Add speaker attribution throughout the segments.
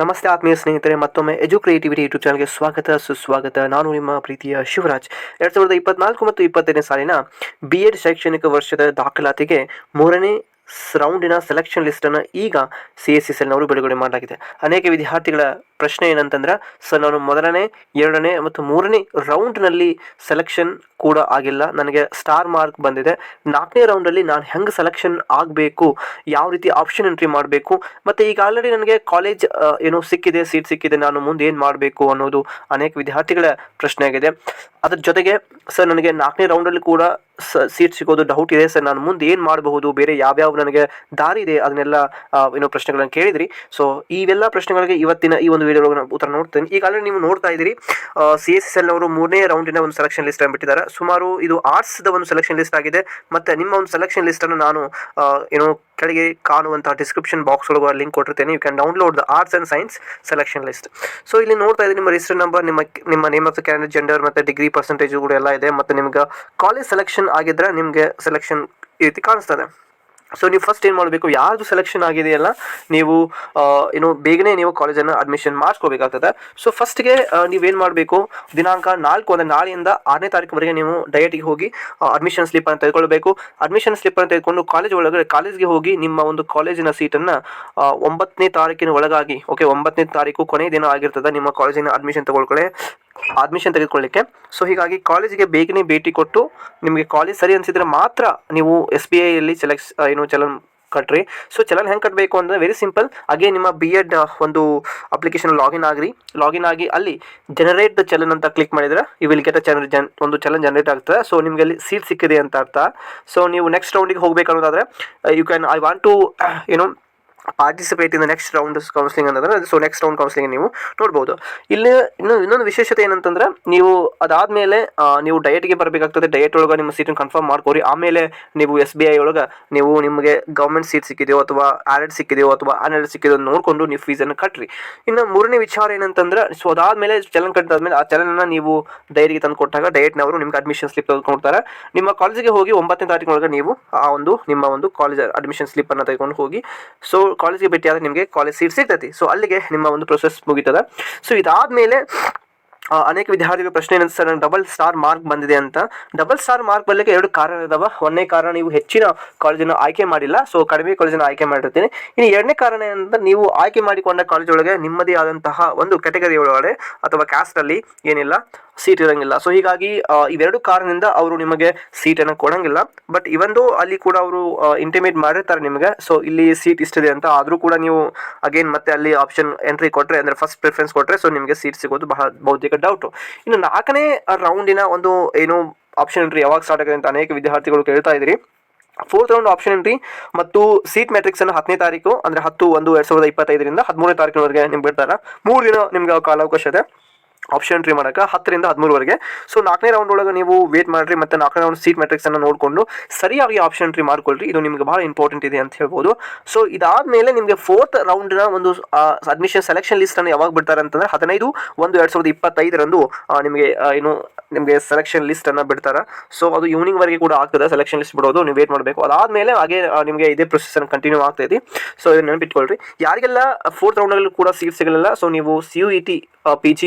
Speaker 1: ನಮಸ್ತೆ ಆತ್ಮೀಯ ಸ್ನೇಹಿತರೆ, ಮತ್ತೊಮ್ಮೆ ಎಜು ಕ್ರಿಯೇಟಿವಿಟಿ ಯೂಟ್ಯೂಬ್ ಚಾನಲ್ಗೆ ಸ್ವಾಗತ ಸುಸ್ವಾಗತ. ನಾನು ನಿಮ್ಮ ಪ್ರೀತಿಯ ಶಿವರಾಜ್. 2024 ಮತ್ತು 25ನೇ ಸಾಲಿನ BEd ಶೈಕ್ಷಣಿಕ ವರ್ಷದ ದಾಖಲಾತಿಗೆ 3ನೇ ರೌಂಡಿನ ಸೆಲೆಕ್ಷನ್ ಲಿಸ್ಟನ್ನು ಈಗ CSSLನವರು ಬಿಡುಗಡೆ ಮಾಡಲಾಗಿದೆ. ಅನೇಕ ವಿದ್ಯಾರ್ಥಿಗಳ ಪ್ರಶ್ನೆ ಏನಂತಂದ್ರೆ, ಸರ್ ನಾನು 1ನೇ 2ನೇ ಮತ್ತು 3ನೇ ರೌಂಡ್ನಲ್ಲಿ ಸೆಲೆಕ್ಷನ್ ಕೂಡ ಆಗಿಲ್ಲ, ನನಗೆ ಸ್ಟಾರ್ ಮಾರ್ಕ್ ಬಂದಿದೆ. 4ನೇ ರೌಂಡಲ್ಲಿ ನಾನು ಹೆಂಗೆ ಸೆಲೆಕ್ಷನ್ ಆಗಬೇಕು, ಯಾವ ರೀತಿ ಆಪ್ಷನ್ ಎಂಟ್ರಿ ಮಾಡಬೇಕು, ಮತ್ತು ಈಗ ಆಲ್ರೆಡಿ ನನಗೆ ಕಾಲೇಜ್ ಸಿಕ್ಕಿದೆ, ಸೀಟ್ ಸಿಕ್ಕಿದೆ, ನಾನು ಮುಂದೆ ಏನು ಮಾಡಬೇಕು ಅನ್ನೋದು ಅನೇಕ ವಿದ್ಯಾರ್ಥಿಗಳ ಪ್ರಶ್ನೆ ಆಗಿದೆ. ಅದ್ರ ಜೊತೆಗೆ ಸರ್ ನನಗೆ 4ನೇ ರೌಂಡಲ್ಲಿ ಕೂಡ ಸೀಟ್ ಸಿಗೋದು ಡೌಟ್ ಇದೆ ಸರ್, ನಾನು ಮುಂದೆ ಏನು ಮಾಡಬಹುದು, ಬೇರೆ ಯಾವ್ಯಾವ ನನಗೆ ದಾರಿ ಇದೆ, ಅದನ್ನೆಲ್ಲ ಪ್ರಶ್ನೆಗಳನ್ನು ಕೇಳಿದ್ರಿ. ಸೊ ಇವೆಲ್ಲ ಪ್ರಶ್ನೆಗಳಿಗೆ ಇವತ್ತಿನ ಈ ಒಂದು ವಿಡಿಯೋ ಉತ್ತರ ನೋಡ್ತೇನೆ. ಈಗಾಗಲೇ ನೀವು ನೋಡ್ತಾ ಇದ್ದೀರಿ, CSSLನವರು 3ನೇ ರೌಂಡಿನ ಒಂದು ಸೆಲೆಕ್ಷನ್ ಲಿಸ್ಟ್ ಅನ್ನು ಬಿಟ್ಟಿದ್ದಾರೆ. ಸುಮಾರು ಇದು ಆರ್ಟ್ಸ್ದ ಒಂದು ಸೆಲೆಕ್ಷನ್ ಲಿಸ್ಟ್ ಆಗಿದೆ. ಮತ್ತು ನಿಮ್ಮ ಒಂದು ಸೆಲೆಕ್ಷನ್ ಲಿಸ್ಟನ್ನು ನಾನು ಕೆಳಗೆ ಕಾಣುವಂತಹ ಡಿಸ್ಕ್ರಿಪ್ಷನ್ ಬಾಕ್ಸ್ ಒಳಗೆ ಲಿಂಕ್ ಕೊಟ್ಟಿರ್ತೇನೆ. You can download the arts and science selection list. So ಇಲ್ಲಿ ನೋಡ್ತಾ ಇದ್ದೀನಿ, ನಿಮ್ಮ ರಿಜಿಸ್ಟರ್ ನಂಬರ್, ನಿಮ್ಮ name of the candidate, gender ಮತ್ತು ಡಿಗ್ರಿ ಪರ್ಸೆಂಟೇಜ್ ಕೂಡ ಎಲ್ಲ ಇದೆ. ಮತ್ತು ನಿಮ್ಗೆ ಕಾಲೇಜ್ ಸೆಲೆಕ್ಷನ್ ಆಗಿದ್ರೆ ನಿಮಗೆ ಸೆಲೆಕ್ಷನ್ ಈ ರೀತಿ ಕಾಣಿಸ್ತದೆ. ಸೊ ನೀವು ಫಸ್ಟ್ ಏನು ಮಾಡಬೇಕು, ಯಾರ್ದು ಸೆಲೆಕ್ಷನ್ ಆಗಿದೆಯಲ್ಲ ನೀವು ಬೇಗನೆ ನೀವು ಕಾಲೇಜನ್ನು ಅಡ್ಮಿಷನ್ ಮಾಡಿಸ್ಕೋಬೇಕಾಗ್ತದೆ. ಸೊ ಫಸ್ಟ್ಗೆ ನೀವೇನು ಮಾಡಬೇಕು, ದಿನಾಂಕ 4 ಅಂದರೆ ನಾಳೆಯಿಂದ 6ನೇ ತಾರೀಕುವರೆಗೆ ನೀವು ಡಯಟಿಗೆ ಹೋಗಿ ಅಡ್ಮಿಷನ್ ಸ್ಲಿಪ್ಪನ್ನು ತೆಗೆದುಕೊಳ್ಬೇಕು. ಅಡ್ಮಿಷನ್ ಸ್ಲಿಪ್ಪನ್ನು ತೆಗೆದುಕೊಂಡು ಕಾಲೇಜ್ಗೆ ಹೋಗಿ ನಿಮ್ಮ ಒಂದು ಕಾಲೇಜಿನ ಸೀಟನ್ನು 9ನೇ ತಾರೀಕಿನ ಒಳಗಾಗಿ, 9ನೇ ತಾರೀಕು ಕೊನೆಯ ದಿನ ಆಗಿರ್ತದೆ ನಿಮ್ಮ ಕಾಲೇಜಿನ ಅಡ್ಮಿಷನ್ ತೆಗೆದುಕೊಳ್ಳಿಕ್ಕೆ. ಸೊ ಹೀಗಾಗಿ ಕಾಲೇಜಿಗೆ ಬೇಗನೆ ಭೇಟಿ ಕೊಟ್ಟು ನಿಮಗೆ ಕಾಲೇಜ್ ಸರಿ ಅನಿಸಿದರೆ ಮಾತ್ರ ನೀವು SBIಯಲ್ಲಿ ಚಲನ್ ಕಟ್ರಿ. ಸೊ ಚಲನ್ ಹೆಂಗೆ ಕಟ್ಟಬೇಕು ಅಂದರೆ ವೆರಿ ಸಿಂಪಲ್. ಅಗೇನ್ ನಿಮ್ಮ BEd ಒಂದು ಅಪ್ಲಿಕೇಶನ್ ಲಾಗಿನ್ ಆಗಿ ಅಲ್ಲಿ ಜನರೇಟ್ ದ ಚಲನ್ ಅಂತ ಕ್ಲಿಕ್ ಮಾಡಿದರೆ ಯು ವಿಲ್ ಗೆಟ್ ಒಂದು ಚಲನ್ ಜನರೇಟ್ ಆಗ್ತದೆ. ಸೊ ನಿಮಗೆ ಅಲ್ಲಿ ಸೀಟ್ ಸಿಕ್ಕಿದೆ ಅಂತ ಅರ್ಥ. ಸೊ ನೀವು ನೆಕ್ಸ್ಟ್ ರೌಂಡಿಗೆ ಹೋಗಬೇಕು ಅನ್ನೋದಾದರೆ you can I want to participate in the next round counselling ಅಂತಂದರೆ, ಸೊ ನೆಕ್ಸ್ಟ್ ರೌಂಡ್ ಕೌನ್ಸಿಲಿಂಗ್ ನೀವು ನೋಡ್ಬೋದು. ಇಲ್ಲಿ ಇನ್ನೊಂದು ವಿಶೇಷತೆ ಏನಂತಂದರೆ, ನೀವು ಅದಾದಮೇಲೆ ನೀವು ಡಯಟ್ಗೆ ಬರಬೇಕಾಗ್ತದೆ. ಡಯಟ್ ಒಳಗೆ ನಿಮ್ಮ ಸೀಟನ್ನು ಕನ್ಫರ್ಮ್ ಮಾಡ್ಕೋರಿ. ಆಮೇಲೆ ನೀವು SBI ಒಳಗೆ ನೀವು ನಿಮಗೆ ಗೌರ್ಮೆಂಟ್ ಸೀಟ್ ಸಿಕ್ಕಿದೆಯೋ ಅಥವಾ ಆ್ಯಡೆಡ್ ಸಿಕ್ಕಿದೆಯೋ ಅಥವಾ ಅನ್ಎಡೆಡ್ ಸಿಕ್ಕಿದೆಯೋ ನೋಡಿಕೊಂಡು ನೀವು ಫೀಸನ್ನು ಕಟ್ಟ್ರಿ. ಇನ್ನು ಮೂರನೇ ವಿಚಾರ ಏನಂತಂದ್ರೆ, ಸೊ ಅದಾದಮೇಲೆ ಚಲನ್ ಕಟ್ಟಿದಾದ್ಮೇಲೆ ಆ ಚಲನನ್ನು ನೀವು ಡೈರಿಗೆ ತಂದು ಕೊಟ್ಟಾಗ ಡಯಟ್ನವರು ನಿಮ್ಗೆ ಅಡ್ಮಿಷನ್ ಸ್ಲಿಪ್ ತೆಗೆದುಕೊಡ್ತಾರೆ. ನಿಮ್ಮ ಕಾಲೇಜಿಗೆ ಹೋಗಿ 9ನೇ ತಾರೀಕಿನೊಳಗೆ ನೀವು ನಿಮ್ಮ ಒಂದು ಕಾಲೇಜ್ ಅಡ್ಮಿಷನ್ ಸ್ಲಿಪ್ಪನ್ನು ತೆಗೆದುಕೊಂಡು ಹೋಗಿ ಸೊ ಕಾಲೇಜ್ಗೆ ಭೇಟಿ ಆದರೆ ನಿಮಗೆ ಕಾಲೇಜ್ ಸೀಟ್ ಸಿಗ್ತೈತಿ. ಸೊ ಅಲ್ಲಿಗೆ ನಿಮ್ಮ ಒಂದು ಪ್ರೊಸೆಸ್ ಮುಗೀತದೆ. ಸೊ ಇದಾದಮೇಲೆ ಅನೇಕ ವಿದ್ಯಾರ್ಥಿಗಳ ಪ್ರಶ್ನೆ ಏನಂತ, ಸರ್ ಡಬಲ್ ಸ್ಟಾರ್ ಮಾರ್ಕ್ ಬಂದಿದೆ ಅಂತ. ಡಬಲ್ ಸ್ಟಾರ್ ಮಾರ್ಕ್ ಬರಲಿಕ್ಕೆ 2 ಕಾರಣ ಇದಾವೆ. 1ನೇ ಕಾರಣ, ನೀವು ಹೆಚ್ಚಿನ ಕಾಲೇಜನ್ನು ಆಯ್ಕೆ ಮಾಡಿಲ್ಲ, ಸೊ ಕಡಿಮೆ ಕಾಲೇಜನ್ನು ಆಯ್ಕೆ ಮಾಡಿರ್ತೀನಿ. ಇನ್ನು 2ನೇ ಕಾರಣ ಏನಂತ, ನೀವು ಆಯ್ಕೆ ಮಾಡಿಕೊಂಡ ಕಾಲೇಜ್ ಒಳಗೆ ನಿಮ್ಮದೇ ಆದಂತಹ ಒಂದು ಕ್ಯಾಟಗರಿ ಒಳಗಡೆ ಅಥವಾ ಕ್ಯಾಸ್ಟಲ್ಲಿ ಏನಿಲ್ಲ ಸೀಟ್ ಇರೋಂಗಿಲ್ಲ. ಸೊ ಹೀಗಾಗಿ ಇವೆರಡು ಕಾರಣದಿಂದ ಅವರು ನಿಮಗೆ ಸೀಟನ್ನು ಕೊಡೋಂಗಿಲ್ಲ. ಬಟ್ ಇವೊಂದು ಅಲ್ಲಿ ಕೂಡ ಅವರು ಇಂಟಿಮೇಟ್ ಮಾಡಿರ್ತಾರೆ ನಿಮಗೆ, ಸೊ ಇಲ್ಲಿ ಸೀಟ್ ಇಷ್ಟಿದೆ ಅಂತ. ಆದರೂ ಕೂಡ ನೀವು ಅಗೇನ್ ಮತ್ತೆ ಅಲ್ಲಿ ಆಪ್ಷನ್ ಎಂಟ್ರಿ ಕೊಟ್ಟರೆ, ಅಂದರೆ ಫಸ್ಟ್ ಪ್ರಿಫರೆನ್ಸ್ ಕೊಟ್ಟರೆ, ಸೊ ನಿಮಗೆ ಸೀಟ್ ಸಿಗೋದು ಬಹಳ ಬಹುತೇಕ ಡೌಟು. ಇನ್ನು 4ನೇ ರೌಂಡಿನ ಒಂದು ಆಪ್ಷನ್ ಎಂಟ್ರಿ ಯಾವಾಗ ಸ್ಟಾರ್ಟ್ ಆಗಿದೆ ಅಂತ ಅನೇಕ ವಿದ್ಯಾರ್ಥಿಗಳು ಕೇಳ್ತಾ ಇದ್ದೀರಿ. 4th ರೌಂಡ್ ಆಪ್ಷನ್ ಎಂಟ್ರಿ ಮತ್ತು ಸೀಟ್ ಮ್ಯಾಟ್ರಿಕ್ಸ್ ಅನ್ನು 10ನೇ ತಾರೀಕು ಅಂದರೆ 10/1/2025 13ನೇ ತಾರೀಕಿನವರೆಗೆ ನಿಮ್ಗೆ ಬಿಡ್ತಾರೆ. 3 ದಿನ ನಿಮ್ಗೆ ಕಾಲಾವಕಾಶ ಇದೆ ಆಪ್ಷನ್ ಎಂಟ್ರಿ ಮಾಡೋಕೆ, 10ರಿಂದ 13ವರೆಗೆ. ಸೊ 4ನೇ ರೌಂಡ್ ಒಳಗೆ ನೀವು ವೇಟ್ ಮಾಡಿರಿ ಮತ್ತು 4ನೇ ರೌಂಡ್ ಸೀಟ್ ಮ್ಯಾಟ್ರಿಕ್ಸ್ ಅನ್ನು ನೋಡಿಕೊಂಡು ಸರಿಯಾಗಿ ಆಪ್ಷನ್ ಎಂಟ್ರಿ ಮಾಡ್ಕೊಳ್ರಿ. ಇದು ನಿಮಗೆ ಬಹಳ ಇಂಪಾರ್ಟೆಂಟ್ ಇದೆ ಅಂತ ಹೇಳ್ಬೋದು. ಸೊ ಇದಾದಮೇಲೆ ನಿಮಗೆ 4th ರೌಂಡ್ನ ಒಂದು ಅಡ್ಮಿಷನ್ ಸೆಲೆಕ್ಷನ್ ಲಿಸ್ಟನ್ನು ಯಾವಾಗ ಬಿಡ್ತಾರೆ ಅಂತಂದರೆ 15/1/2025 ನಿಮಗೆ ಸೆಲೆಕ್ಷನ್ ಲಿಸ್ಟನ್ನು ಬಿಡ್ತಾರೆ. ಸೊ ಅದು ಈವ್ನಿಂಗ್ವರೆಗೆ ಕೂಡ ಆಗ್ತದೆ ಸೆಲೆಕ್ಷನ್ ಲಿಸ್ಟ್ ಬಿಡೋದು, ನೀವು ವೇಟ್ ಮಾಡಬೇಕು. ಅದಾದಮೇಲೆ ಹಾಗೆ ನಿಮಗೆ ಇದೇ ಪ್ರೊಸೆಸ್ ಕಂಟಿನ್ಯೂ ಆಗ್ತೈತಿ. ಸೊ ಇದನ್ನು ನೆನಪಿಟ್ಕೊಳ್ರಿ. ಯಾರಿಗೆಲ್ಲ 4th ರೌಂಡಲ್ಲಿ ಕೂಡ ಸೀಟ್ ಸಿಗಲಿಲ್ಲ, ಸೊ ನೀವು CUET PG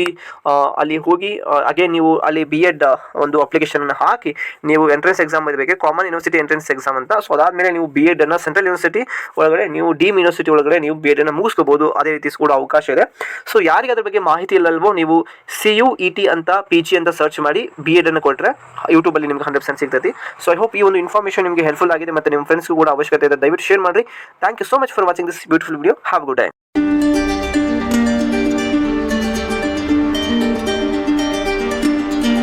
Speaker 1: ಅಲ್ಲಿ ಹೋಗಿ ಅಗೇನ್ ನೀವು ಅಲ್ಲಿ BEd ಒಂದು ಅಪ್ಲಿಕೇಶನನ್ನು ಹಾಕಿ ನೀವು ಎಂಟ್ರೆನ್ಸ್ ಎಕ್ಸಾಮ್ ಬರಬೇಕು, ಕಾಮನ್ ಯೂನಿವರ್ಸಿಟಿ ಎಂಟ್ರೆನ್ಸ್ ಎಕ್ಸಾಮ್ ಅಂತ. ಸೊ ಅದಾದಮೇಲೆ ನೀವು BEd ಅನ್ನು ಸೆಂಟ್ರಲ್ ಯೂನಿವರ್ಸಿಟಿ ಒಳಗಡೆ, ನೀವು ಡೀಮ್ ಯೂನಿವರ್ಸಿಟಿ ಒಳಗಡೆ ನೀವು BEd ಅನ್ನು ಮುಗಿಸ್ಕೋಬೋದು. ಅದೇ ರೀತಿ ಕೂಡ ಅವಕಾಶ ಇದೆ. ಸೊ ಯಾರಿಗೆ ಅದ್ರ ಬಗ್ಗೆ ಮಾಹಿತಿ ಇಲ್ಲಲ್ವೋ, ನೀವು CUET ಅಂತ PG ಅಂತ ಸರ್ಚ್ ಮಾಡಿ BEd ಅನ್ನು ಕೊಟ್ಟರೆ ಯೂಟ್ಯೂಬಲ್ಲಿ ನಿಮ್ಗೆ 100% ಸಿಗ್ತೈತಿ. ಸೊ ಐ ಹೋಪ್ ಈ ಒಂದು ಇನ್ಫಾರ್ಮೇಷನ್ ನಿಮಗೆ ಹೆಲ್ಪ್ಫುಲ್ ಆಗಿದೆ ಮತ್ತು ನಿಮ್ಮ ಫ್ರೆಂಡ್ಸ್ಗೂ ಕೂಡ ಅವಶ್ಯಕತೆ ಇದೆ. ದಯವಿಟ್ಟು ಶೇರ್ ಮಾಡಿರಿ. Thank you so much for watching this beautiful video. Have a good day.